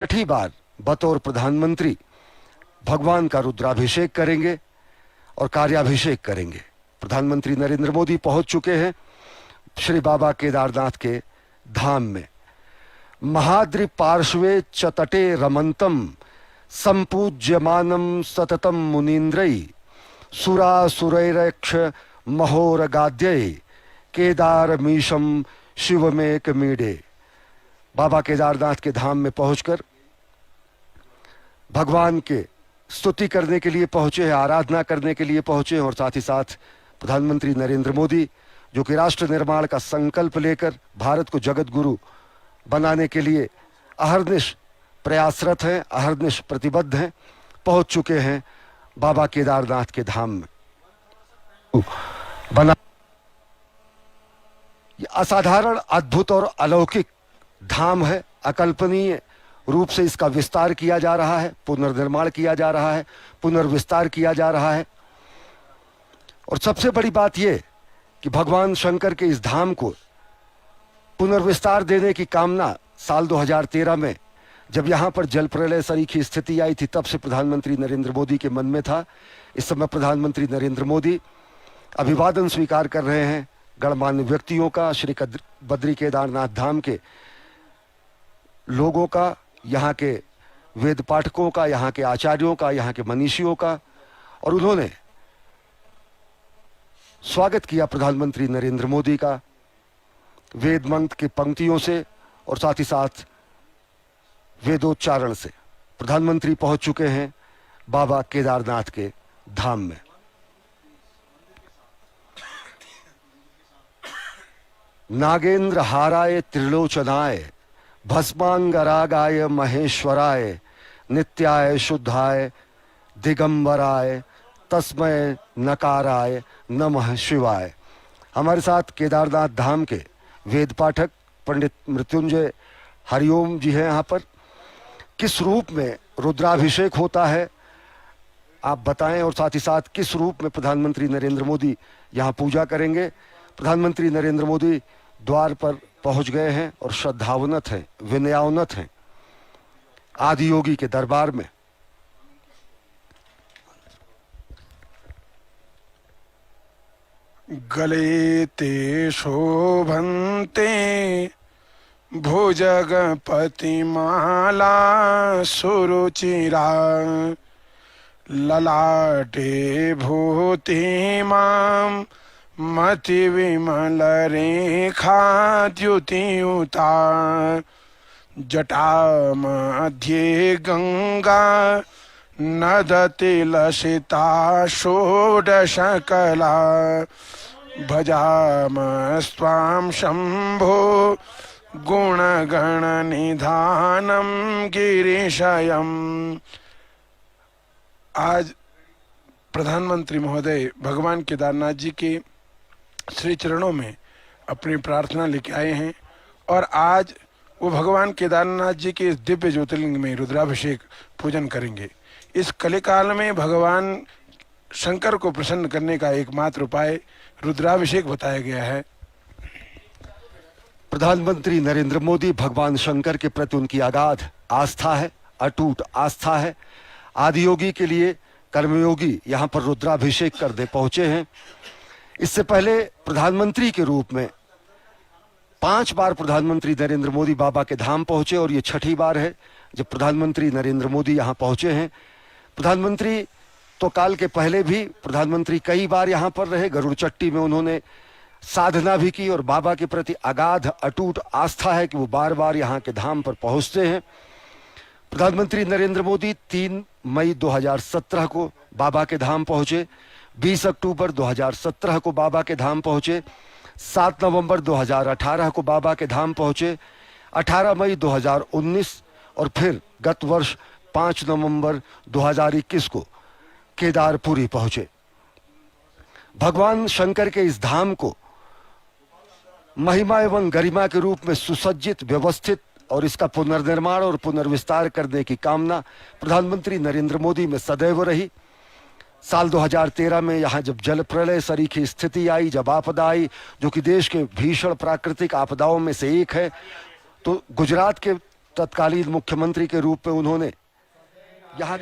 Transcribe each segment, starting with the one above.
छठी बार बतौर प्रधानमंत्री भगवान का रुद्राभिषेक करेंगे और कार्याभिषेक करेंगे। प्रधानमंत्री नरेंद्र मोदी पहुंच चुके हैं श्री बाबा केदारनाथ के धाम में। महाद्रि पार्श्वे च तटे रमंतम संपूज्यमानम सततम मुनीन्द्रै सुरासुरैरक्ष महोरगाद्यै केदारमीशम शिवमेक मीडे। बाबा केदारनाथ के धाम में पहुंचकर भगवान के स्तुति करने के लिए पहुंचे हैं, आराधना करने के लिए पहुंचे हैं और साथ ही साथ प्रधानमंत्री नरेंद्र मोदी जो कि राष्ट्र निर्माण का संकल्प लेकर भारत को जगत गुरु बनाने के लिए अहर्निश प्रयासरत हैं, अहर्निश प्रतिबद्ध हैं, पहुंच चुके हैं बाबा केदारनाथ के धाम में। बना ये असाधारण, अद्भुत और अलौकिक धाम है। अकल्पनीय रूप से इसका विस्तार किया जा रहा है, पुनर्निर्माण किया जा रहा है, पुनर्विस्तार किया जा रहा है। और सबसे बड़ी बात यह कि भगवान शंकर के इस धाम को पुनर्विस्तार देने की कामना साल 2013 में जब यहां पर जल प्रलय सरीखी स्थिति आई थी, तब से प्रधानमंत्री नरेंद्र मोदी के मन में था। इस समय प्रधानमंत्री नरेंद्र मोदी अभिवादन स्वीकार कर रहे हैं गणमान्य व्यक्तियों का, श्री बद्री केदारनाथ धाम के लोगों का, यहाँ के वेद पाठकों का, यहाँ के आचार्यों का, यहाँ के मनीषियों का। और उन्होंने स्वागत किया प्रधानमंत्री नरेंद्र मोदी का वेद मंत्र की पंक्तियों से और साथ ही साथ वेदोच्चारण से। प्रधानमंत्री पहुंच चुके हैं बाबा केदारनाथ के धाम में। नागेंद्र हाराय त्रिलोचनाय भस्मांगरागाय महेश्वराय नित्याय शुद्धाय दिगंबराय तस्मय नकाराय नमः शिवाय। हमारे साथ केदारनाथ धाम के वेद पाठक पंडित मृत्युंजय हरिओम जी हैं। यहाँ पर किस रूप में रुद्राभिषेक होता है आप बताएं और साथ ही साथ किस रूप में प्रधानमंत्री नरेंद्र मोदी यहाँ पूजा करेंगे। प्रधानमंत्री नरेंद्र मोदी द्वार पर पहुंच गए हैं और श्रद्धावनत हैं, विनयावनत हैं आदि योगी के दरबार में। गले ते शोभन्ते भुजगपति माला सुरुचिरा ललाटे भूति मां मति विमल रेखा द्युतियुता जटा मध्ये गंगा नदति लसिता षोडशकला भजामस्त्वां शंभो गुणगण निधानम गिरीशयम्। आज प्रधानमंत्री महोदय भगवान केदारनाथ जी के श्री चरणों में अपनी प्रार्थना लेके आए हैं और आज वो भगवान केदारनाथ जी के इस दिव्य ज्योतिर्लिंग में रुद्राभिषेक पूजन करेंगे। इस कलिकाल में भगवान शंकर को प्रसन्न करने का एकमात्र उपाय रुद्राभिषेक बताया गया है। प्रधानमंत्री नरेंद्र मोदी भगवान शंकर के प्रति उनकी अगाध आस्था है, अटूट आस्था है। आदियोगी के लिए कर्मयोगी यहाँ पर रुद्राभिषेक करने पहुंचे हैं। इससे पहले प्रधानमंत्री के रूप में 5 बार प्रधानमंत्री नरेंद्र मोदी बाबा के धाम पहुंचे और ये छठी बार है जब प्रधानमंत्री नरेंद्र मोदी यहाँ पहुंचे हैं। प्रधानमंत्री तो काल के पहले भी प्रधानमंत्री कई बार यहाँ पर रहे। गरुड़ चट्टी में उन्होंने साधना भी की और बाबा के प्रति अगाध अटूट आस्था है कि वो बार बार यहाँ के धाम पर पहुंचते हैं। प्रधानमंत्री नरेंद्र मोदी 3 मई 2017 को बाबा के धाम पहुंचे, 20 अक्टूबर 2017 को बाबा के धाम पहुंचे, 7 नवंबर 2018 को बाबा के धाम पहुंचे, 18 मई 2019 और फिर गत वर्ष 5 नवंबर 2021 को केदारपुरी पहुंचे। भगवान शंकर के इस धाम को महिमा एवं गरिमा के रूप में सुसज्जित, व्यवस्थित और इसका पुनर्निर्माण और पुनर्विस्तार करने की कामना प्रधानमंत्री नरेंद्र मोदी में सदैव रही। साल 2013 में यहाँ जब जल प्रलय सरीखी स्थिति आई, जब आपदा आई जो कि देश के भीषण प्राकृतिक आपदाओं में से एक है, तो गुजरात के तत्कालीन मुख्यमंत्री के रूप में उन्होंने यहाँ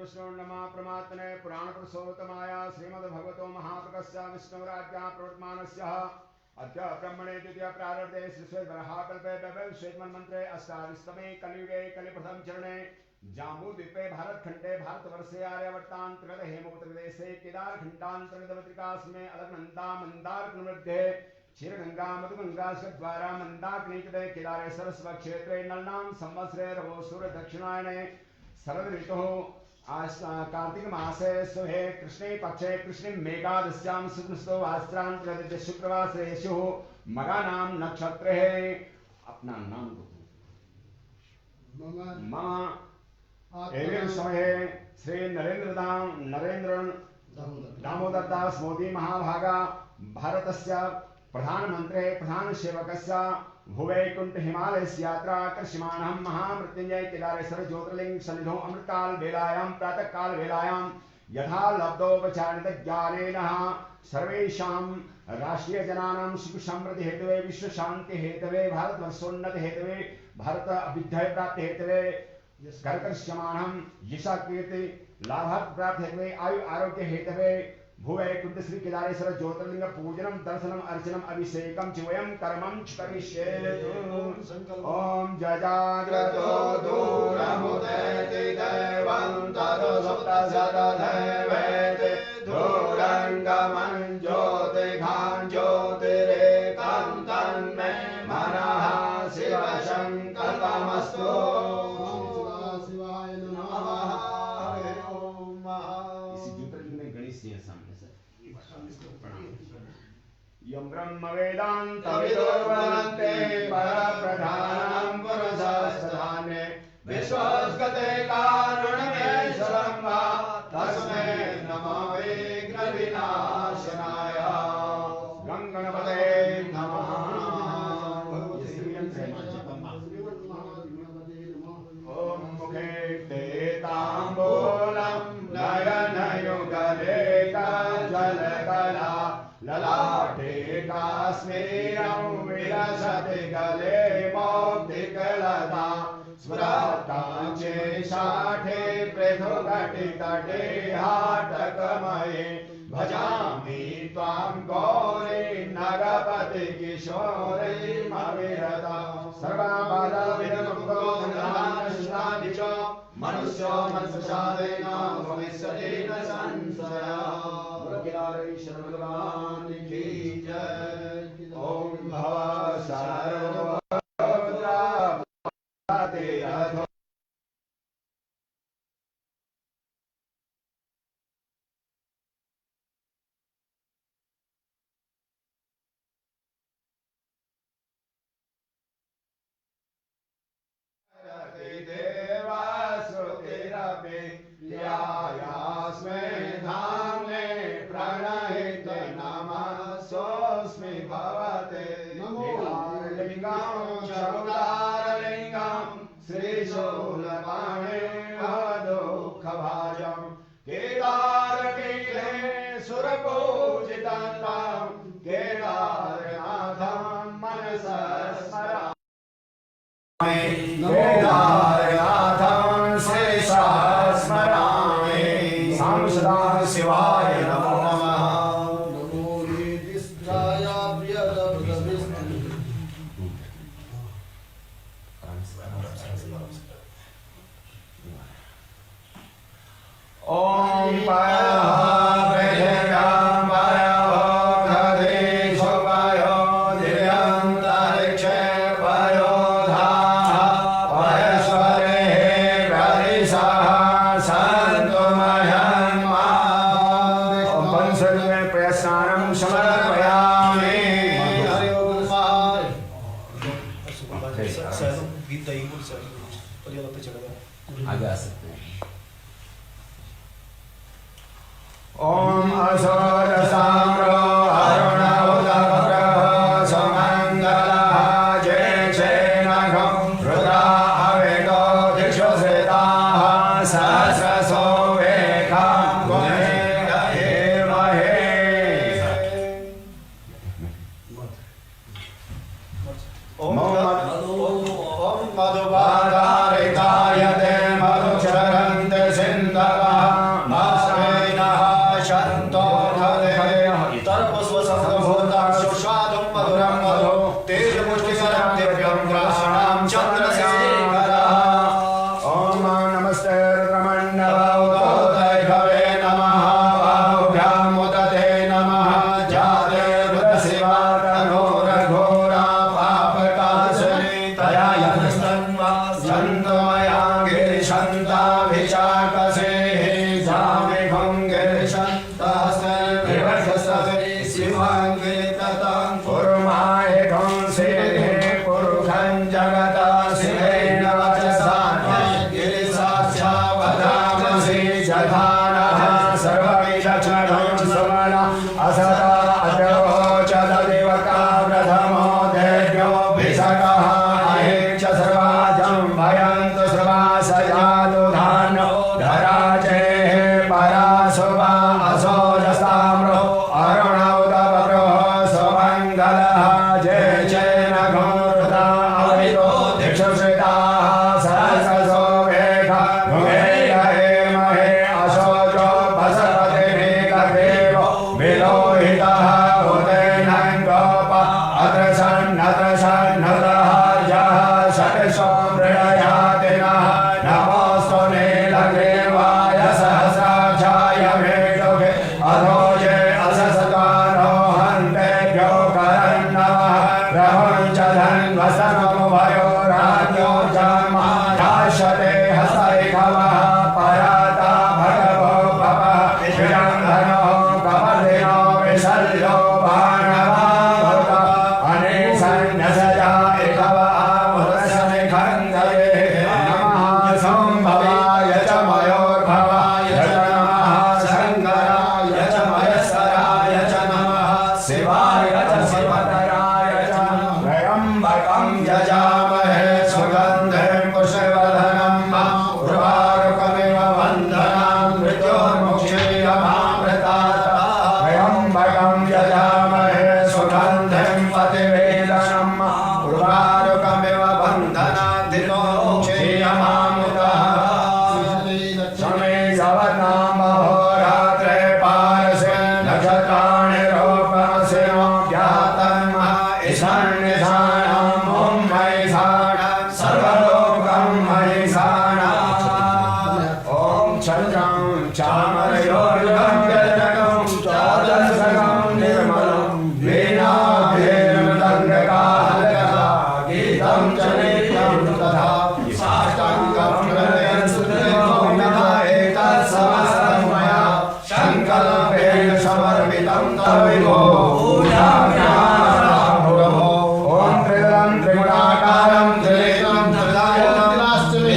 विष्णुर्नमा प्रमात्मने पुराण पुरुषोत्तमाय श्रीमद्भगवतो महाप्रकस्य विष्णुराज्ञा प्रवर्तमानस्य अद्य ब्रह्मणे द्वितीय प्रारब्धे श्रीश्वेतवराहकल्पे वैवस्वैतमन्त्रे अष्टादशतमे कलियुगे कलिप्रथम चरणे जाम्बूद्वीपे भारतखण्डे भारतवर्षे आर्यावर्तान्तर्गत हेमवतप्रदेशे केदारखण्डान्तर्गतपत्रिकास्मे अलकनन्दा मन्दारकमध्ये क्षीरगंगा मधुगंगा द्वारा मंदाकिनीतटे केदारेश्वर स्वक्षेत्रे नलनां संवत्सरे रवोऽसुर दक्षिणायने शरद ऋतुः कार्तिक मासे सुहे कृष्णे पक्षे कृष्णे मेघादस्यां शुक्लस्तो वास्त्रांतर्गत शुक्रवासरेषु मगा नाम नक्षत्र है। अपना नाम मम एवं समय श्री नरेंद्र दामोदर दास मोदी महाभागा भारतस्य प्रधानमंत्री प्रधान सेवकस्य भुवैकुंठ हिमालय यात्रा कर्षमाणं महामृत्युंजय केदारेश्वर ज्योतिर्लिंग सन्निधौ अमृतकाल वेलायां प्रातः काल वेलायां यथा लब्धोपचारित ज्ञानेन सर्वेषां राष्ट्रीय जनानां सुख समृद्धि हेतवे विश्व शांति हेतवे भारत वर्षोन्नति हेतवे भारत अभ्युदय प्राप्ति हेतवे कर्कर्षमाणं यशा कीर्ति लाभार्थ प्राप्ति हेतवे आयु आरोग्य हेतवे भुवैकुंठ श्री केदारेश्वर ज्योतिर्लिंग पूजनम दर्शनम अर्चनम अभिषेकम च वयं कर्मं करिष्ये। ओम जजाग्रतो दूरमुदेति दैवं ततो सप्तशतदैवेति दूरङ्गमं ज्योतिघां ज्योतिरेकं तन्मे मनः शिवशङ्कल्पमस्तु। यं ब्रह्म वेदान्तविदो वदन्ते परप्रधानं पुरुषस्तधाने विश्वस्गते कारुण्यमेश्वरं वा तस्मै नमो विघ्नविनाशनाय गङ्गणपते नमः। ॐ मुखे ते ताम्बूलं नयनयुगले जलकला ललाटे काश्मीरं विलसति गले मौक्तिकलता स्मृतां चे शाठे घटितटे हाटकमये भजामि त्वां गौरी नगपति किशोरीमविरता सर्वबाधाविमुक्तो धनधान्यश्नादि च मनुष्यो मनसुषादेन भविष्यति न संशयः। भगवान की जय। ओम भव सर्वभूताते अधो देवासुतिरपि ध्यायास्मै धाम्ने प्रणहित नमः सोऽस्मि भवते लिङ्गं चौदारलिङ्गं श्रीशूलपाणिर्मदुःखभाजं केदारपीठे सुरपूजितं तं केदारनाथं मनसा स्मरामि। केदारनाथं शेषा स्मरामि। सां सदा शिवाय नमो नमः। नमो निधिष्ठाय प्रियतमविष्णु। ओम परमं परमोधदेशो पयो दिव्यन्तरिक्षे पयो धाः परस्परे प्रदिशः सन्तु मह्यन्मा। ओम पंचमे प्रयस्नानं समर्पयामि। हरि ओम स्वाहा। आगे आ सकते हैं। ओम असोरसाम्रो अरुणोदकप्रभ समङ्गलः जयचेनघं रुद्रा अवेदो दिक्षुश्रिताः सहस्रशो वेखं गुणेमहे। ओम मधुवादारितायते मधुचरन्ते सिन्धवः मस्मेनः शन्तो इतरपुष्पसंभूतं सुस्वादुं मधुरं मधु तेजपुष्टिकरं दिव्यं ग्रहाणां चन्द्रशेखरः। ॐ नमस्ते रुद्रमण्डलोदयभवे नमः। बाहुभ्याम् उदते नमः। जाते रुद्रशिवा तनोरघोरा पापकाशनी तया यस्तन्वा सन्तमया गिरिशन्ताभिचाकसे जामि भङ्गिरिशन्तास्ते शिवाङ्गिततां कुर्मायकं सिद्धे पुरुषं जगता शिवेन वचसा गिरिसाक्षावधामसि जधानः सर्वविलक्षणं सुमन असदा अद्रोचददेवका प्रथमो देव्यो भिषकः अहेक्ष सर्वाजं भयन्तु सर्वासजातु धानो धराजेः पराशुभा असोजसाम्रो अरुणोदकप्रो सुमङ्गलः जय चेनघोरुता अविदो दिक्षुश्रिताः सहस्रशो वेखा गुणेमहे असोजो भसपतिमेकदेवो विलोहितः उदयनं गोप अत्रसन्नतः षट्सो मृडयातिनः नमोऽस्तु नीलग्रीवाय सहस्राक्षाय मेढुके चामरयोर्गं गजनकं चादशकं निर्मलं वीणाभिर्मृदङ्गकाहलकथा गीतं च नित्यं तथा साष्टाङ्गं प्रणयन् सुदेवो एतत्समस्तं मया शङ्कल्पेन समर्पितं तविभो पूजाम्याहुरभो ॐ त्रिदलं त्रिगुणाकारं त्रिनेत्रं त्रिदायनं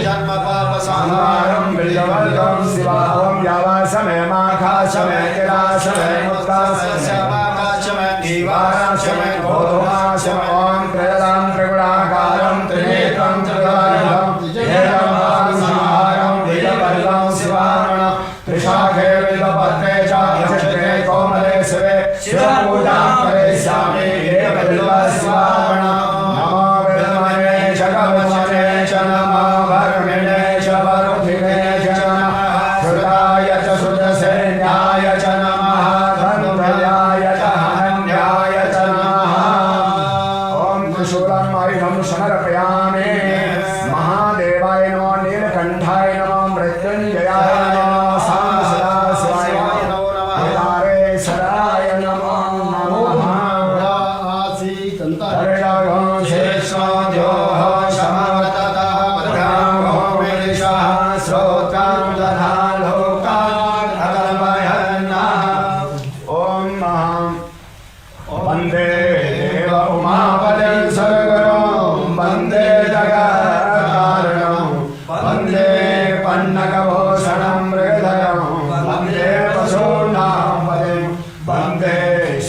जन्मपापसंहारं बिल्यवर्गं शिवाहं यावासमयमाखाशमय किलाशमय मुक्ताशमय दीवाराशमय गोधुमाशमय ॐ त्रिदलं त्रिगुणाकारं त्रिनेत्रं त्रिदायनं जन्मपापसंहारं बिल्यवर्गं शिवाहं त्रिशाखे बिल्वपत्रे च यशस्ते कोमले शिवे शिवपूजां करिष्यामि देवबिल्वशिवार्पणं नमो विद्महे जगवचने च नमो भर्मिणे च वरुधिने च नमः श्रुताय च श्रुतसेन्याय च नमः धन्वयाय च हन्याय च नमः ॐ त्रिशूलम् आयुधं समर्पयामि महादेवाय नमो नीलकण्ठाय नमो मृत्युञ्जयाय नमो सांसदाशिवाय नमो केदारेश्वराय नमो नमः हरिणगं शेषोऽध्योः समवर्ततः भद्रां मेलिषः श्रोत्रां दधा लोकान् अकल्पयन्नः ॐ वन्दे देव उमापतिं सद्गुरुं वन्दे जगत्कारणं वन्दे पन्नगभूषणं मृगधरं वन्दे पशूनां पतिं वन्दे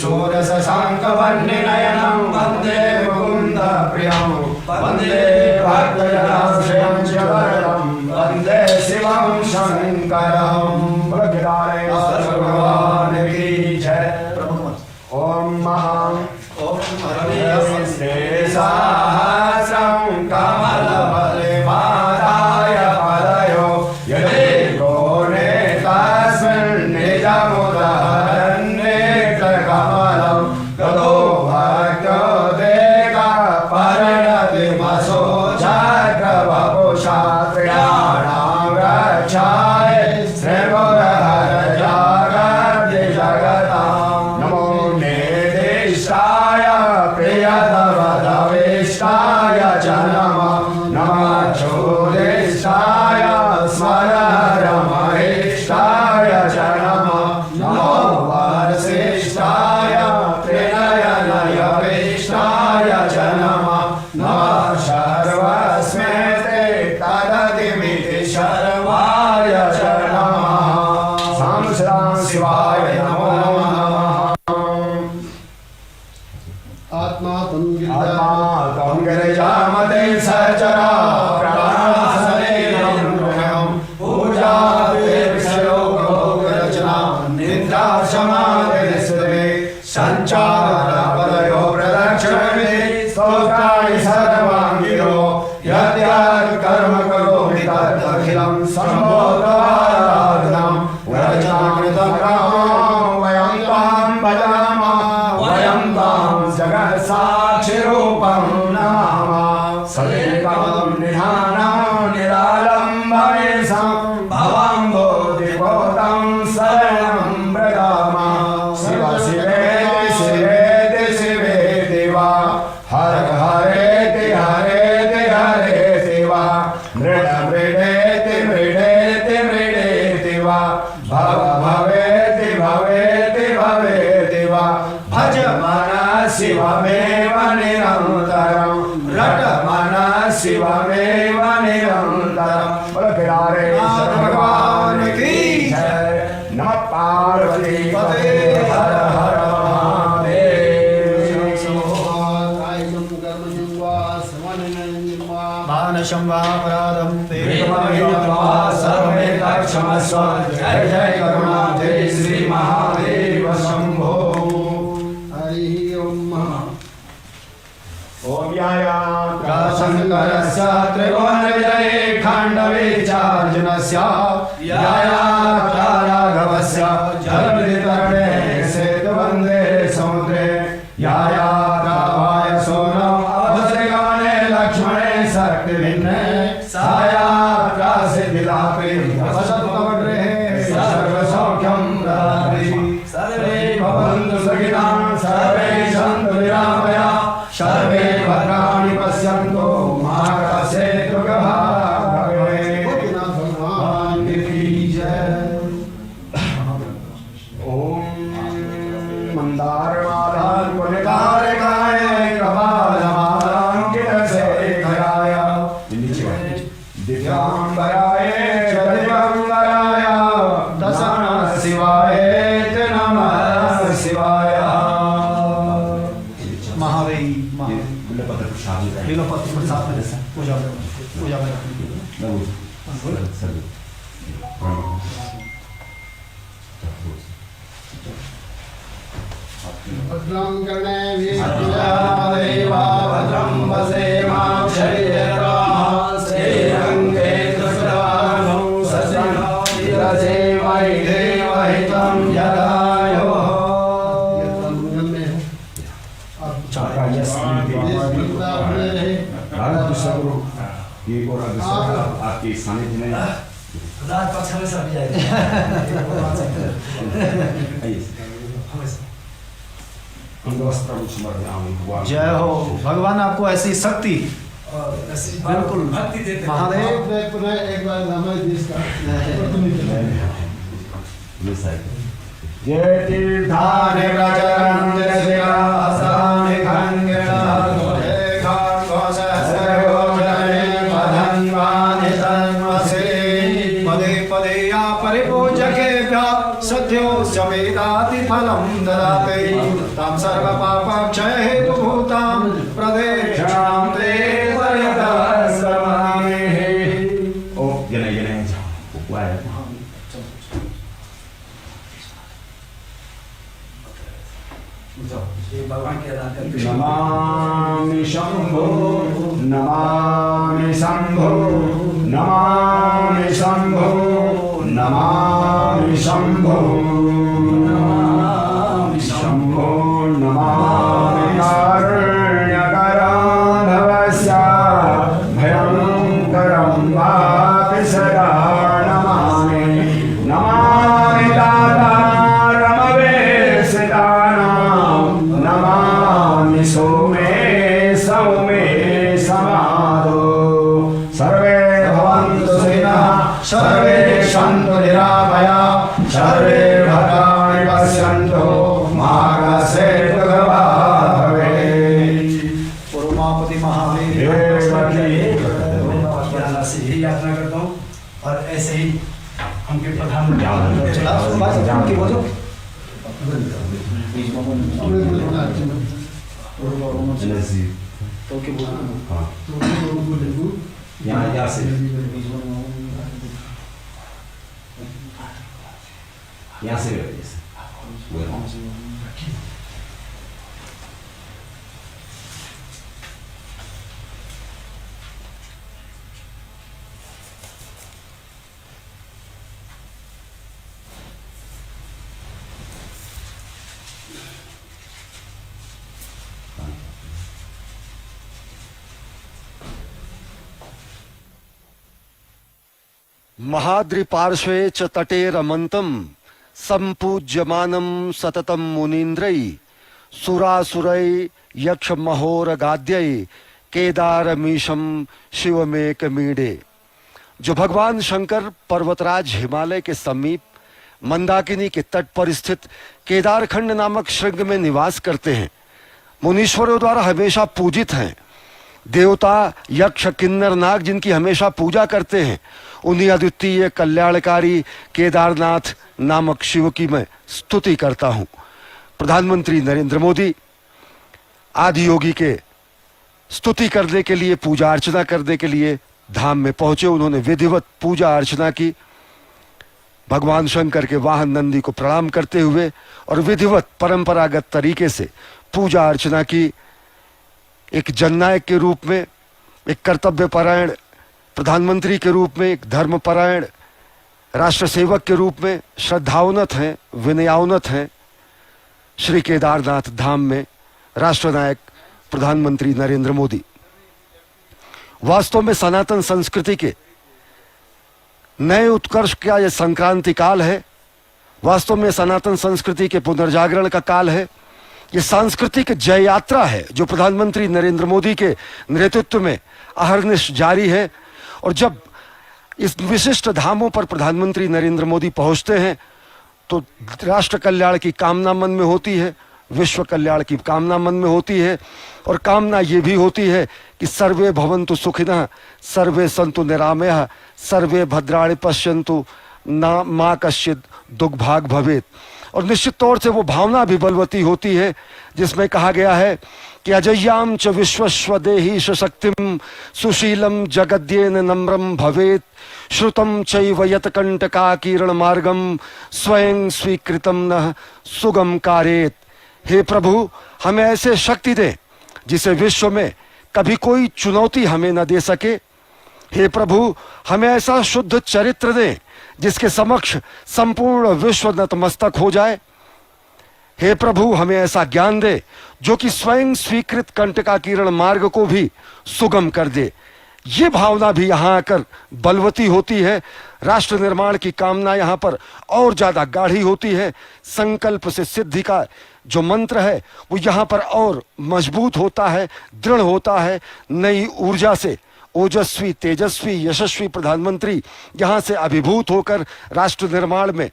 शूरशशाङ्कवर्णिनयनं वन्दे मुकुन्दप्रियं वन्दे भक्तजनाश्रयं च वरदं वन्दे शिवं शङ्करं भगवान् की जय ॐ सहस्रं कमलबलिमादाय पदयो यदि कोणे तस्मिन् निजमुदहरन्नेत्रकमलं ततो भक्तो देवपर्णतिमसो चक्रवपुषा त्रयाणां रक्षाय श्रीमुरहरजागर्ति जगतां नमो निर्दिष्टाय प्रियतमदविष्टाय च नमः नमः चोदिष्टाय स्मररमहिष्टाय च नमः नमो वसिष्ठाय त्रिनयनयविष्टाय च नमः नमः सर्वस्मै तदतिमिति शर्वाय च नमः सांसदां शिवाय नमो नमः आत्मा तं गिरिजामते सचरा प्राणासनेनं पूजाभिषयोगरचना निन्द्राशमादिस्ते सञ्चारपदयो प्रदक्षिणे स्तोत्राणि सर्वाङ्गिरो यद्यत् कर्म करोमि तदखिलं सम्भोगाराधनं व्रजाकृतं वयं त्वां भजामः वयं त्वां जगत्साक्षिरूपं नमामः सदेकं निधानं निरालम्बमेशं भवं बोधिभूतं शरणं व्रजामः शिव शिवेति शिवेति शिवेति वा हर हरेति हरेति हरेति वा मृड मृडेति मृडेति मृडेति वा भव भवेति भवेति भवेति वा भज मन शिवमेव निरन्तरं रट मन शिवमेव निरन्तरं बोलो केदारेश्वर भगवान की जय नमः पार्वती पते हर हर महादेव कायं कर्मणि वा समन्वयं वा मानसं वा अपराधं देवमेव वा सर्वमेतक्षमस्व जय जय करुणाब्धे श्री महादेव शंभो हरि ओम ओम याया शंकरस्य त्रिभुवनविजये खाण्डवीचार्जुनस्य याया राघवस्य जलवितरणे सेतुबन्धे समुद्रे याया रावाय सोनो अवसरगमने लक्ष्मणे शक्तिभिन्ने साया प्रासिद्धिलापे वसतुकवड्रे मन्दारमालां पुनितारिकाय कपालमालाङ्कितशेखराय दिव्याम्बराय च दिगम्बराय नमः शिवाय नमः शिवाय। महादेवी बिल्वपत्र प्रसाद में पूजा में भद्रं कर्णे देवा भद्रं वसेमां शरीरं श्रीरङ्गे दुष्टवानो सजनोरसेमहि देवहितं जगायो। आपके सानिध्य में रात पक्ष में सब जाएगा। जय हो भगवान, आपको ऐसी शक्ति बिल्कुल भक्ति देते महादेव। एक बार हमारे देश का जय तीर्थानि प्रचरन्ति शिवासानि खण्डितानि सहस्रयोजने पदन्वानि तन्मसे। पदे पदे या परिपूजकेभ्यः सद्यो समेताति फलं ददाति। तां सर्वपापक्षय हेतुभूतां प्रदक्षिणां ते पर्यदस्महे। ओ जने भगवान के आराधना करके नमामि शंभो नमामि शंभो नमामि शंभो नमामि शंभो नमामि शंभो नमामि कारुण्यकराधवस्य भयंकरं वापि सदा नमामि। नमामि नमामि सौमे सौमे समादो। सर्वे भवन्तु सुखिनः सर्वे सन्तु निरामयाः सर्वे भद्राणि पश्यन्तु मा कश्चित् दुःखभाग् भवेत्। उमापति महादेव से ही यात्रा करता हूँ और ऐसे ही हमके प्रधानमंत्री बोलो यहाँ से महाद्रिपार्श्वे च तटे रमन्तं सम्पूज्यमानं सततं मुनीन्द्रै सुरासुरै यक्षमहोरगाद्यै केदारमीशं शिवमेकमीडे। जो भगवान शंकर पर्वतराज हिमालय के समीप मंदाकिनी के तट पर स्थित केदारखंड नामक श्रृंग में निवास करते हैं, मुनीश्वरों द्वारा हमेशा पूजित हैं। देवता यक्ष किन्नर नाग जिनकी हमेशा पूजा करते हैं, उन्हीं अद्वितीय कल्याणकारी केदारनाथ नामक शिव की मैं स्तुति करता हूं। प्रधानमंत्री नरेंद्र मोदी आदि योगी के स्तुति करने के लिए, पूजा अर्चना करने के लिए धाम में पहुंचे। उन्होंने विधिवत पूजा अर्चना की, भगवान शंकर के वाहन नंदी को प्रणाम करते हुए और विधिवत परंपरागत तरीके से पूजा अर्चना की। एक जननायक के रूप में, एक कर्तव्यपरायण प्रधानमंत्री के रूप में, एक धर्मपरायण राष्ट्र सेवक के रूप में श्रद्धावनत हैं, विनयावनत हैं। श्री केदारनाथ धाम में राष्ट्रनायक प्रधानमंत्री नरेंद्र मोदी वास्तव में सनातन संस्कृति के नए उत्कर्ष का यह संक्रांति काल है। वास्तव में सनातन संस्कृति के पुनर्जागरण का काल है। ये सांस्कृतिक जय यात्रा है जो प्रधानमंत्री नरेंद्र मोदी के नेतृत्व में अहर्निश जारी है। और जब इस विशिष्ट धामों पर प्रधानमंत्री नरेंद्र मोदी पहुंचते हैं तो राष्ट्र कल्याण की कामना मन में होती है, विश्व कल्याण की कामना मन में होती है और कामना ये भी होती है कि सर्वे भवन्तु सुखिनः, सर्वे सन्तु निरामयः, सर्वे भद्राणि पश्यन्तु ना माँ कश्चित् दुर्भाग् भवेत्। और निश्चित तौर से वो भावना भी बलवती होती है जिसमें कहा गया है कि अजय्याम च विश्वस्व देहि शक्तिम सुशीलम जगद्येन नम्रम भवेत्, श्रुतम चैव यत कंटका किरण मार्गम स्वयं स्वीकृतम न सुगम कारेत। हे प्रभु, हमें ऐसे शक्ति दे जिसे विश्व में कभी कोई चुनौती हमें न दे सके। हे प्रभु, हमें ऐसा शुद्ध चरित्र दे जिसके समक्ष संपूर्ण विश्व नतमस्तक हो जाए। हे प्रभु, हमें ऐसा ज्ञान दे जो कि स्वयं स्वीकृत कंटका किरण मार्ग को भी सुगम कर दे। ये भावना भी यहाँ आकर बलवती होती है। राष्ट्र निर्माण की कामना यहाँ पर और ज्यादा गाढ़ी होती है। संकल्प से सिद्धि का जो मंत्र है वो यहाँ पर और मजबूत होता है, दृढ़ होता है। नई ऊर्जा से ओजस्वी, तेजस्वी, यशस्वी प्रधानमंत्री यहाँ से अभिभूत होकर राष्ट्र निर्माण में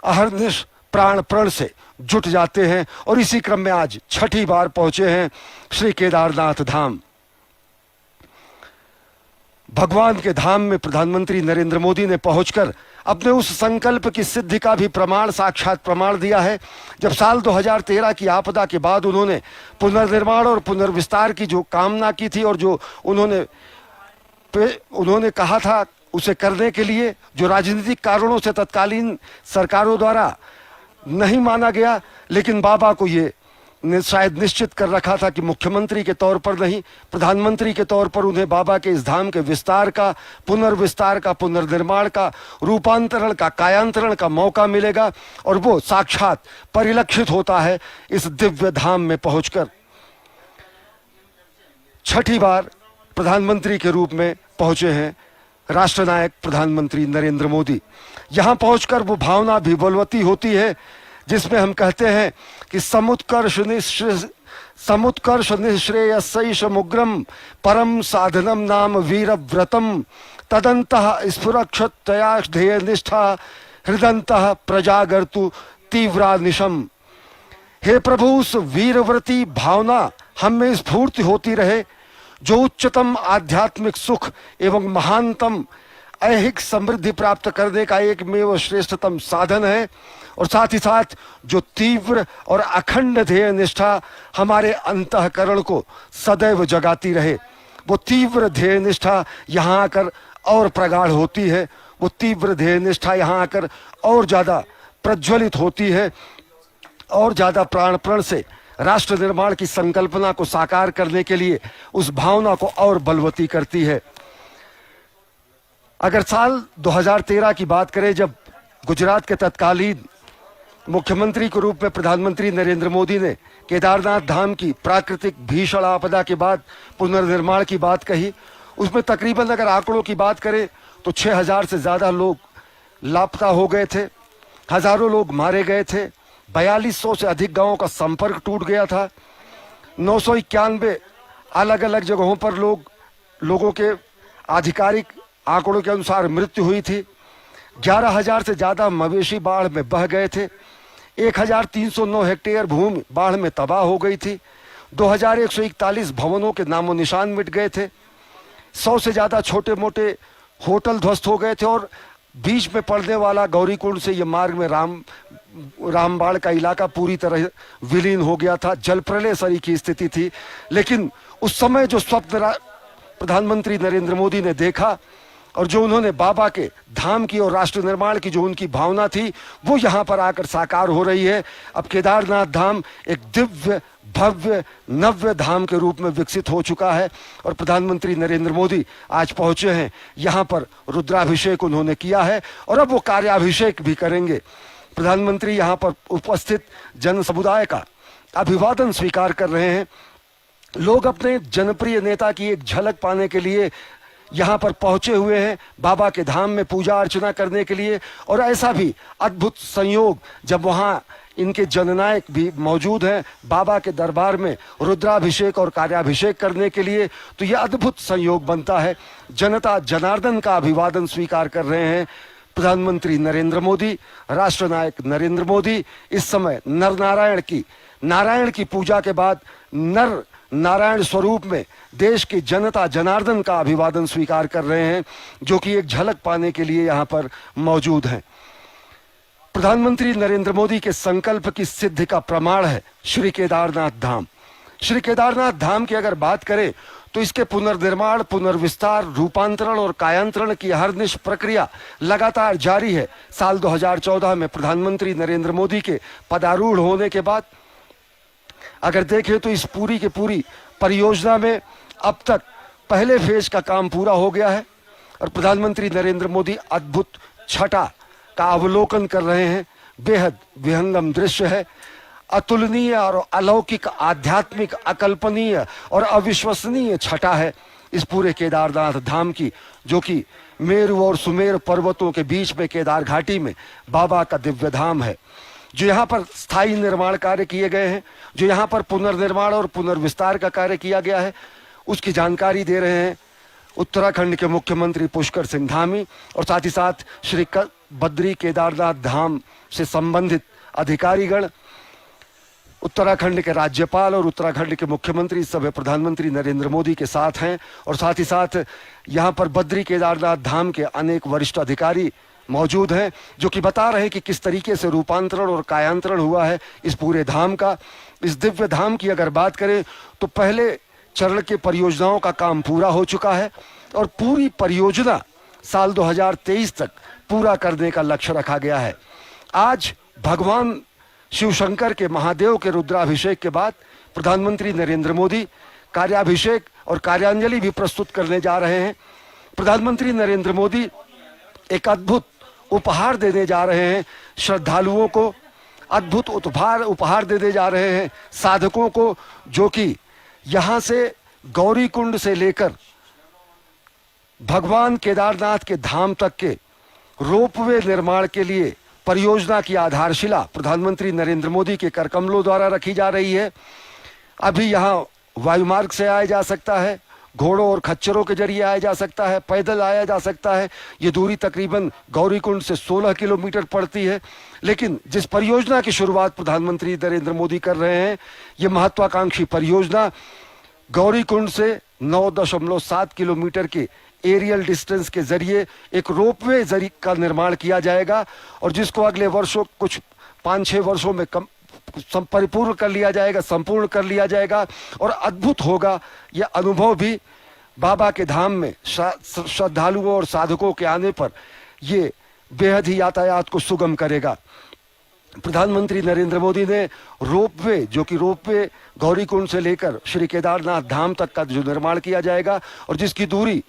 अहर्निश प्राण प्रण से जुट जाते हैं। और इसी क्रम में आज छठी बार पहुंचे हैं श्री केदारनाथ धाम। भगवान के धाम में प्रधानमंत्री नरेंद्र मोदी ने पहुंचकर अपने उस संकल्प की सिद्धि का भी प्रमाण, साक्षात प्रमाण दिया है। जब साल 2013 की आपदा के बाद उन्होंने पुनर्निर्माण और पुनर्विस्तार की जो कामना की थी और जो उन्होंने कहा था उसे करने के लिए, जो राजनीतिक कारणों से तत्कालीन सरकारों द्वारा नहीं माना गया, लेकिन बाबा को ये शायद निश्चित कर रखा था कि मुख्यमंत्री के तौर पर नहीं, प्रधानमंत्री के तौर पर उन्हें बाबा के इस धाम के विस्तार का, पुनर्विस्तार का, पुनर्निर्माण का, रूपांतरण का, कायांतरण का मौका मिलेगा। और वो साक्षात परिलक्षित होता है इस दिव्य धाम में पहुंचकर। छठी बार प्रधानमंत्री के रूप में पहुंचे हैं राष्ट्रनायक प्रधानमंत्री नरेंद्र मोदी। यहां पहुंचकर वो भावना भी बलवती होती है जिसमें हम कहते हैं कि समुत्कर्ष निःश्रेयसैष मुग्रम परम साधनम नाम वीरव्रतम तदंतः स्फुरक्षतया ध्येय निष्ठा हृदंतः प्रजागर्तु तीव्रानिशम। हे प्रभु, उस वीरव्रती भावना हम में स्फूर्त होती रहे जो उच्चतम आध्यात्मिक सुख एवं महानतम ऐहिक समृद्धि प्राप्त करने का एकमेव श्रेष्ठतम साधन है। और साथ ही साथ जो तीव्र और अखंड ध्येय निष्ठा हमारे अंतःकरण को सदैव जगाती रहे, वो तीव्र ध्येय निष्ठा यहाँ आकर और प्रगाढ़ होती है। वो तीव्र ध्येय निष्ठा यहाँ आकर और ज्यादा प्रज्वलित होती है और ज्यादा प्राण प्रण से राष्ट्र निर्माण की संकल्पना को साकार करने के लिए उस भावना को और बलवती करती है। अगर साल 2013 की बात करें, जब गुजरात के तत्कालीन मुख्यमंत्री के रूप में प्रधानमंत्री नरेंद्र मोदी ने केदारनाथ धाम की प्राकृतिक भीषण आपदा के बाद पुनर्निर्माण की बात कही, उसमें तकरीबन अगर आंकड़ों की बात करें तो 6000 से ज्यादा लोग लापता हो गए थे, हजारों लोग मारे गए थे, 4200 से अधिक गांवों का संपर्क टूट गया था, 991 अलग अलग जगहों पर लोगों के आधिकारिक आंकड़ों के अनुसार मृत्यु हुई थी, 11000 से ज्यादा मवेशी बाढ़ में बह गए थे, 1309 हेक्टेयर भूमि बाढ़ में तबाह हो गई थी, 2141 भवनों के नामो निशान मिट गए थे, 100 से ज्यादा छोटे मोटे होटल ध्वस्त हो गए थे और बीच में पड़ने वाला गौरीकुंड से ये मार्ग में रामबाड़ का इलाका पूरी तरह विलीन हो गया था। जल प्रलय सरी की स्थिति थी। लेकिन उस समय जो स्वप्न प्रधानमंत्री नरेंद्र मोदी ने देखा और जो उन्होंने बाबा के धाम की और राष्ट्र निर्माण की जो उनकी भावना थी, वो यहाँ पर आकर साकार हो रही है। अब केदारनाथ धाम एक दिव्य भव्य नव्य धाम के रूप में विकसित हो चुका है और प्रधानमंत्री नरेंद्र मोदी आज पहुंचे हैं यहाँ पर। रुद्राभिषेक उन्होंने किया है और अब वो कार्याभिषेक भी करेंगे। प्रधानमंत्री यहाँ पर उपस्थित जन समुदाय का अभिवादन स्वीकार कर रहे हैं। लोग अपने जनप्रिय नेता की एक झलक पाने के लिए यहाँ पर पहुंचे हुए हैं, बाबा के धाम में पूजा अर्चना करने के लिए। और ऐसा भी अद्भुत संयोग जब वहाँ इनके जननायक भी मौजूद हैं बाबा के दरबार में रुद्राभिषेक और कार्याभिषेक करने के लिए, तो यह अद्भुत संयोग बनता है। जनता जनार्दन का अभिवादन स्वीकार कर रहे हैं। प्रधानमंत्री नरेंद्र मोदी, राष्ट्रनायक नरेंद्र मोदी इस समय नारायण की पूजा के बाद नर नारायण स्वरूप में देश की जनता जनार्दन का अभिवादन स्वीकार कर रहे हैं, जो कि एक झलक पाने के लिए यहाँ पर मौजूद हैं। प्रधानमंत्री नरेंद्र मोदी के संकल्प की सिद्धि का प्रमाण है श्री केदारनाथ धाम। श्री केदारनाथ धाम की अगर बात करें तो इसके पुनर्निर्माण, पुनर्विस्तार, रूपांतरण और कायांतरण की अहर्निश प्रक्रिया लगातार जारी है। साल 2014 में प्रधानमंत्री नरेंद्र मोदी के पदारूढ़ होने के बाद अगर देखें तो इस पूरी की पूरी परियोजना में अब तक पहले फेज का काम पूरा हो गया है और प्रधानमंत्री नरेंद्र मोदी अद्भुत छटा का अवलोकन कर रहे हैं। बेहद विहंगम दृश्य है, अतुलनीय और अलौकिक, आध्यात्मिक, अकल्पनीय और अविश्वसनीय छटा है इस पूरे केदारनाथ धाम की, जो कि मेरु और सुमेर पर्वतों के बीच में केदार घाटी में बाबा का दिव्य धाम है। जो यहाँ पर स्थायी निर्माण कार्य किए गए हैं, जो यहाँ पर पुनर्निर्माण और पुनर्विस्तार का कार्य किया गया है, उसकी जानकारी दे रहे हैं उत्तराखंड के मुख्यमंत्री पुष्कर सिंह धामी और साथ ही साथ श्री बद्री केदारनाथ धाम से संबंधित अधिकारीगण, उत्तराखंड के राज्यपाल और उत्तराखंड के मुख्यमंत्री इस समय प्रधानमंत्री नरेंद्र मोदी के साथ हैं और साथ ही साथ यहाँ पर बद्री केदारनाथ धाम के अनेक वरिष्ठ अधिकारी मौजूद हैं, जो कि बता रहे हैं कि किस तरीके से रूपांतरण और कायांतरण हुआ है इस पूरे धाम का। इस दिव्य धाम की अगर बात करें तो पहले चरण के परियोजनाओं का काम पूरा हो चुका है और पूरी परियोजना साल 2023 तक पूरा करने का लक्ष्य रखा गया है। आज भगवान शिव शंकर के महादेव के रुद्राभिषेक के बाद प्रधानमंत्री नरेंद्र मोदी कार्याभिषेक और कार्यांजलि भी प्रस्तुत करने जा रहे हैं। प्रधानमंत्री नरेंद्र मोदी एक अद्भुत उपहार देने जा रहे हैं श्रद्धालुओं को, अद्भुत उपहार देने जा रहे हैं साधकों को, जो कि यहाँ से गौरीकुंड से लेकर भगवान केदारनाथ के धाम तक के रोपवे निर्माण के लिए परियोजना की आधारशिला प्रधानमंत्री नरेंद्र मोदी के करकमलों द्वारा रखी जा रही है। अभी यहाँ वायुमार्ग से आया जा सकता है, घोड़ों और खच्चरों के जरिए आया जा सकता है, पैदल आया जा सकता है। ये दूरी तकरीबन गौरीकुंड से 16 किलोमीटर पड़ती है। लेकिन जिस परियोजना की शुरुआत प्रधानमंत्री नरेंद्र मोदी कर रहे हैं, ये महत्वाकांक्षी परियोजना गौरीकुंड से 9.7 किलोमीटर के एरियल डिस्टेंस के जरिए एक रोपवे जरिए का निर्माण किया जाएगा और जिसको अगले वर्षों, कुछ 5-6 वर्षों में परिपूर्ण कर लिया जाएगा, संपूर्ण कर लिया जाएगा। और अद्भुत होगा यह अनुभव भी बाबा के धाम में श्रद्धालुओं और साधकों के आने पर ये बेहद ही यातायात को सुगम करेगा। प्रधानमंत्री नरेंद्र मोदी ने रोपवे, जो कि रोपवे गौरीकुंड से लेकर श्री केदारनाथ धाम तक का जो निर्माण किया जाएगा और जिसकी दूरी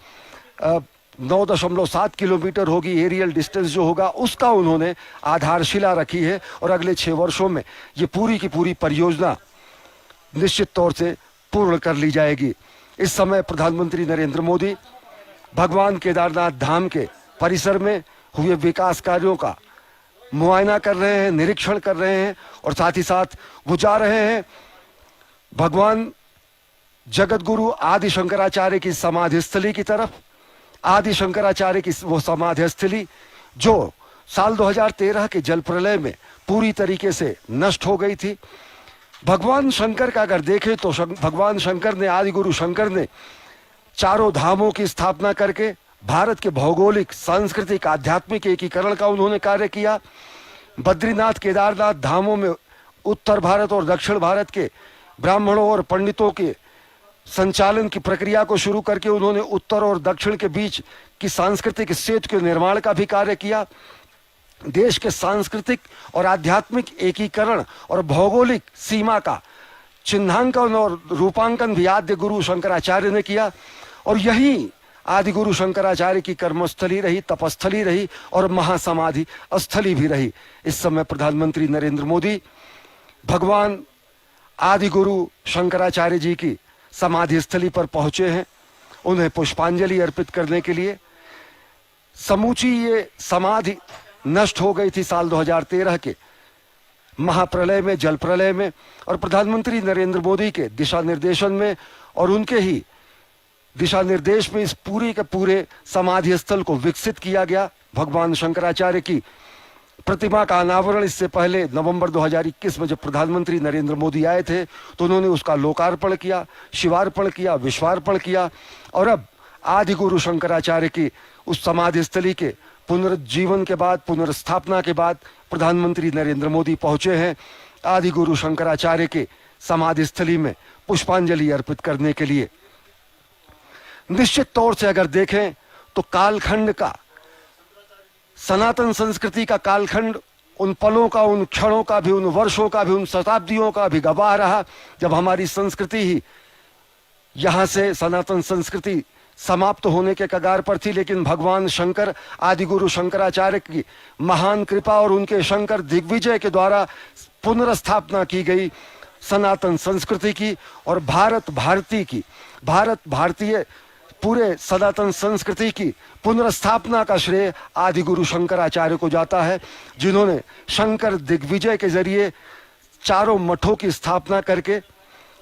9.7 किलोमीटर होगी, एरियल डिस्टेंस जो होगा उसका उन्होंने आधारशिला रखी है और अगले 6 वर्षों में ये पूरी की पूरी परियोजना निश्चित तौर से पूर्ण कर ली जाएगी। इस समय प्रधानमंत्री नरेंद्र मोदी भगवान केदारनाथ धाम के परिसर में हुए विकास कार्यों का मुआयना कर रहे हैं, निरीक्षण कर रहे हैं और साथ ही साथ वो जा रहे हैं भगवान जगत गुरु आदि शंकराचार्य की समाधि स्थली की तरफ। आदि शंकराचार्य की वो समाधि स्थली जो साल 2013 के जल प्रलय में पूरी तरीके से नष्ट हो गई थी। भगवान शंकर का अगर देखें तो भगवान शंकर ने, आदि गुरु शंकर ने चारों धामों की स्थापना करके भारत के भौगोलिक, सांस्कृतिक, आध्यात्मिक एकीकरण का उन्होंने कार्य किया। बद्रीनाथ, केदारनाथ धामों में उत्तर भारत और दक्षिण भारत के ब्राह्मणों और पंडितों के संचालन की प्रक्रिया को शुरू करके उन्होंने उत्तर और दक्षिण के बीच की सांस्कृतिक सेतु के निर्माण का भी कार्य किया। देश के सांस्कृतिक और आध्यात्मिक एकीकरण और भौगोलिक सीमा का चिन्हांकन और रूपांकन भी आद्य गुरु शंकराचार्य ने किया और यही आदि गुरु शंकराचार्य की कर्मस्थली रही, तपस्थली रही और महासमाधि स्थली भी रही। इस समय प्रधानमंत्री नरेंद्र मोदी भगवान आदि गुरु शंकराचार्य जी की समाधि स्थली पर पहुंचे हैं उन्हें पुष्पांजलि अर्पित करने के लिए। समूची ये समाधि नष्ट हो गई थी साल 2013 के महाप्रलय में, जल प्रलय में, और प्रधानमंत्री नरेंद्र मोदी के दिशा निर्देशन में और उनके ही दिशा निर्देश में इस पूरे के पूरे समाधि स्थल को विकसित किया गया, भगवान शंकराचार्य की प्रतिमा का अनावरण इससे पहले नवंबर 2021 में जब प्रधानमंत्री नरेंद्र मोदी आए थे तो उन्होंने उसका लोकार्पण किया, शिवार्पण किया, विश्वार्पण किया। और अब आदि गुरु शंकराचार्य की उस समाधि स्थली के पुनरुज्जीवन के बाद, पुनर्स्थापना के बाद प्रधानमंत्री नरेंद्र मोदी पहुंचे हैं आदि गुरु शंकराचार्य के समाधि स्थली में पुष्पांजलि अर्पित करने के लिए। निश्चित तौर से अगर देखें तो कालखंड का, सनातन संस्कृति का कालखंड उन पलों का, उन क्षणों का भी, उन वर्षों का भी, उन शताब्दियों का भी गवाह रहा जब हमारी संस्कृति ही यहां से, सनातन संस्कृति समाप्त होने के कगार पर थी। लेकिन भगवान शंकर, आदि गुरु शंकराचार्य की महान कृपा और उनके शंकर दिग्विजय के द्वारा पुनर्स्थापना की गई सनातन संस्कृति की और भारत भारतीय पूरे सनातन संस्कृति की पुनर्स्थापना का श्रेय आदि गुरु शंकराचार्य को जाता है, जिन्होंने शंकर दिग्विजय के जरिए चारों मठों की स्थापना करके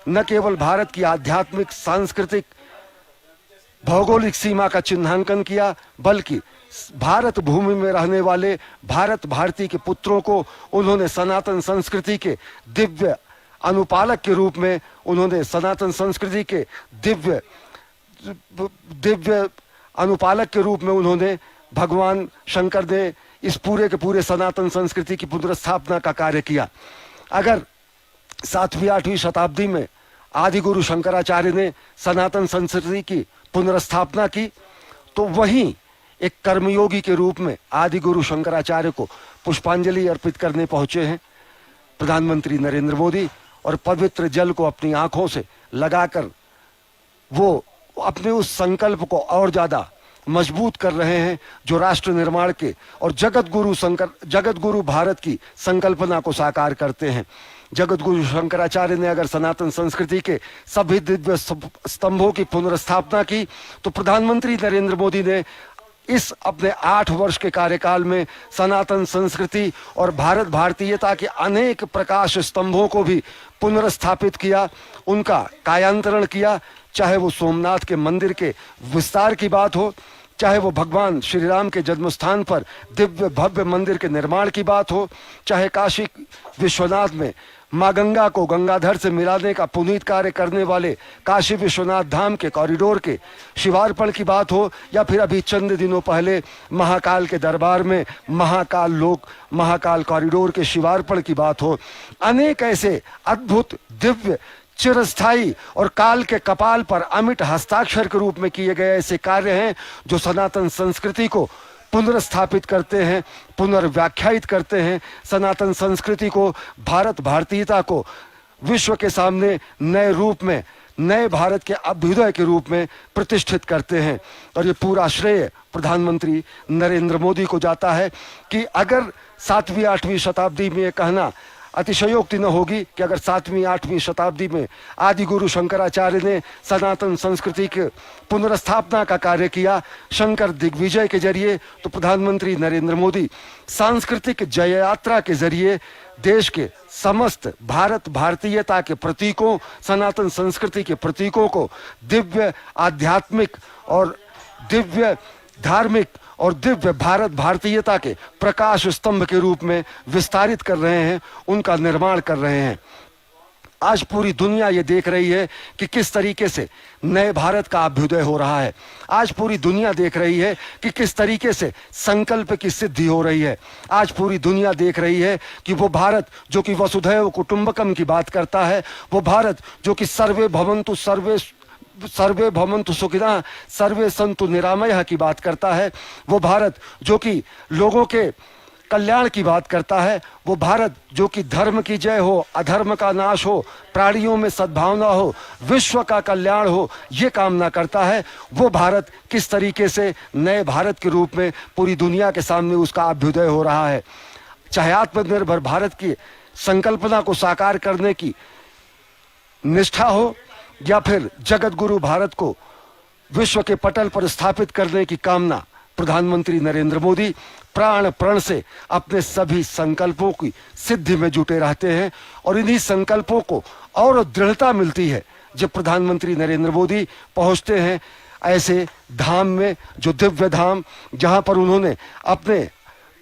न केवल भारत की आध्यात्मिक, सांस्कृतिक, भौगोलिक सीमा का चिन्हांकन किया, बल्कि भारत भूमि में रहने वाले भारत भारती के पुत्रों को उन्होंने सनातन संस्कृति के दिव्य अनुपालक के रूप में, उन्होंने सनातन संस्कृति के दिव्य अनुपालक के रूप में उन्होंने, भगवान शंकर ने इस पूरे के पूरे सनातन संस्कृति की पुनर्स्थापना का कार्य किया। अगर 7वीं 8वीं शताब्दी में आदि गुरु शंकराचार्य ने सनातन संस्कृति की पुनर्स्थापना की, तो वहीं एक कर्मयोगी के रूप में आदि गुरु शंकराचार्य को पुष्पांजलि अर्पित करने पहुंचे हैं प्रधानमंत्री नरेंद्र मोदी, और पवित्र जल को अपनी आंखों से लगाकर वो अपने उस संकल्प को और ज्यादा मजबूत कर रहे हैं जो राष्ट्र निर्माण के और जगत गुरु भारत की संकल्पना को साकार करते हैं। जगत गुरु शंकराचार्य ने अगर सनातन संस्कृति के सभी दिव्य स्तंभों की पुनर्स्थापना की, तो प्रधानमंत्री नरेंद्र मोदी ने इस अपने 8 वर्ष के कार्यकाल में सनातन संस्कृति और भारत भारतीयता के अनेक प्रकाश स्तंभों को भी पुनर्स्थापित किया, उनका कायांतरण किया। चाहे वो सोमनाथ के मंदिर के विस्तार की बात हो, चाहे वो भगवान श्री राम के जन्म स्थान पर दिव्य भव्य मंदिर के निर्माण की बात हो, चाहे काशी विश्वनाथ में माँ गंगा को गंगाधर से मिलाने का पुनीत कार्य करने वाले काशी विश्वनाथ धाम के कॉरिडोर के शिवार्पण की बात हो, या फिर अभी चंद दिनों पहले महाकाल के दरबार में महाकाल कॉरिडोर के शिवार्पण की बात हो। अनेक ऐसे अद्भुत, दिव्य, चिरस्थायी और काल के कपाल पर अमिट हस्ताक्षर के रूप में किए गए ऐसे कार्य हैं जो सनातन संस्कृति को पुनर्स्थापित करते हैं, पुनर्व्याख्यायित करते हैं, सनातन संस्कृति को, भारत भारतीयता को विश्व के सामने नए रूप में, नए भारत के अभ्युदय के रूप में प्रतिष्ठित करते हैं। और ये पूरा श्रेय प्रधानमंत्री नरेंद्र मोदी को जाता है कि अगर 7वीं 8वीं शताब्दी में ये कहना अतिशयोक्ति न होगी कि अगर 7वीं 8वीं शताब्दी में आदि गुरु शंकराचार्य ने सनातन संस्कृति के पुनर्स्थापना का कार्य किया शंकर दिग्विजय के जरिए, तो प्रधानमंत्री नरेंद्र मोदी सांस्कृतिक जय यात्रा के जरिए देश के समस्त भारत भारतीयता के प्रतीकों, सनातन संस्कृति के प्रतीकों को दिव्य आध्यात्मिक और दिव्य धार्मिक और दिव्य भारत भारतीयता के प्रकाश स्तंभ के रूप में विस्तारित कर रहे हैं, उनका निर्माण कर रहे हैं। आज पूरी दुनिया ये देख रही है कि किस तरीके से नए भारत का अभ्युदय हो रहा है। आज पूरी दुनिया देख रही है कि किस तरीके से संकल्प की सिद्धि हो रही है। आज पूरी दुनिया देख रही है कि वो भारत जो कि वसुधैव कुटुंबकम की बात करता है, वो भारत जो कि सर्वे भवन्तु सुखिनः सर्वे सन्तु निरामयः की बात करता है, वो भारत जो कि लोगों के कल्याण की बात करता है, वो भारत जो कि धर्म की जय हो, अधर्म का नाश हो, प्राणियों में सद्भावना हो, विश्व का कल्याण हो, ये कामना करता है। वो भारत किस तरीके से नए भारत के रूप में पूरी दुनिया के सामने उसका अभ्युदय हो रहा है। चाहे आत्मनिर्भर भारत की संकल्पना को साकार करने की निष्ठा हो, या फिर जगत गुरु भारत को विश्व के पटल पर स्थापित करने की कामना, प्रधानमंत्री नरेंद्र मोदी प्राण प्रण से अपने सभी संकल्पों की सिद्धि में जुटे रहते हैं। और इन्हीं संकल्पों को और दृढ़ता मिलती है जब प्रधानमंत्री नरेंद्र मोदी पहुंचते हैं ऐसे धाम में, जो दिव्य धाम, जहां पर उन्होंने अपने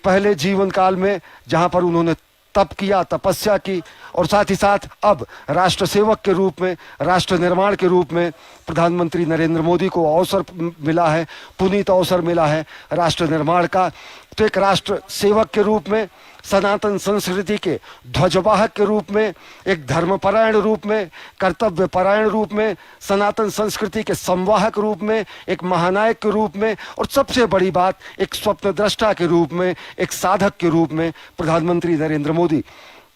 पहले जीवन काल में, जहां पर उन्होंने तप किया, तपस्या की, और साथ ही साथ अब राष्ट्र सेवक के रूप में, राष्ट्र निर्माण के रूप में प्रधानमंत्री नरेंद्र मोदी को अवसर मिला है, पुनीत अवसर मिला है राष्ट्र निर्माण का। तो एक राष्ट्र सेवक के रूप में, सनातन संस्कृति के ध्वजवाहक के रूप में, एक धर्मपरायण रूप में, कर्तव्यपरायण रूप में, सनातन संस्कृति के संवाहक रूप में, एक महानायक के रूप में, और सबसे बड़ी बात, एक स्वप्नद्रष्टा के रूप में, एक साधक के रूप में प्रधानमंत्री नरेंद्र मोदी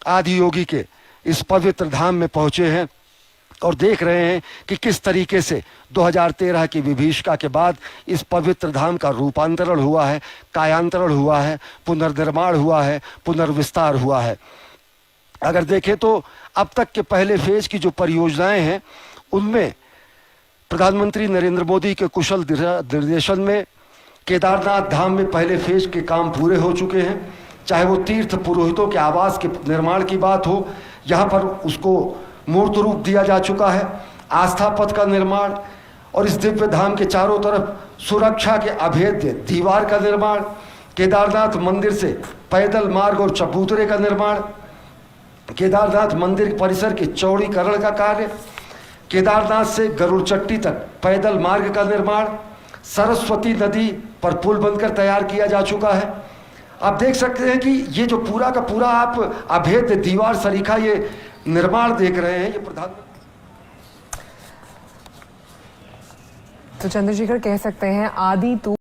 आदि योगी के इस पवित्र धाम में पहुंचे हैं और देख रहे हैं कि किस तरीके से 2013 की विभीषिका के बाद इस पवित्र धाम का रूपांतरण हुआ है, कायांतरण हुआ है, पुनर्निर्माण हुआ है, पुनर्विस्तार हुआ है। अगर देखें तो अब तक के पहले फेज की जो परियोजनाएं हैं, उनमें प्रधानमंत्री नरेंद्र मोदी के कुशल निर्देशन में केदारनाथ धाम में पहले फेज के काम पूरे हो चुके हैं। चाहे वो तीर्थ पुरोहितों के आवास के निर्माण की बात हो, यहाँ पर उसको मूर्त रूप दिया जा चुका है। आस्था पथ का निर्माण और इस दिव्य धाम के चारों तरफ सुरक्षा के अभेद्य दीवार का निर्माण, केदारनाथ मंदिर से पैदल मार्ग और चबूतरे का निर्माण, केदारनाथ मंदिर परिसर के चौड़ीकरण का कार्य, केदारनाथ से गरुड़चट्टी तक पैदल मार्ग का निर्माण, सरस्वती नदी पर पुल बनकर तैयार किया जा चुका है। आप देख सकते हैं कि ये जो पूरा का पूरा आप अभेद्य दीवार सरीखा ये निर्माण देख रहे हैं, ये प्रधानमंत्री। तो चंद्रशेखर कह सकते हैं आदि तू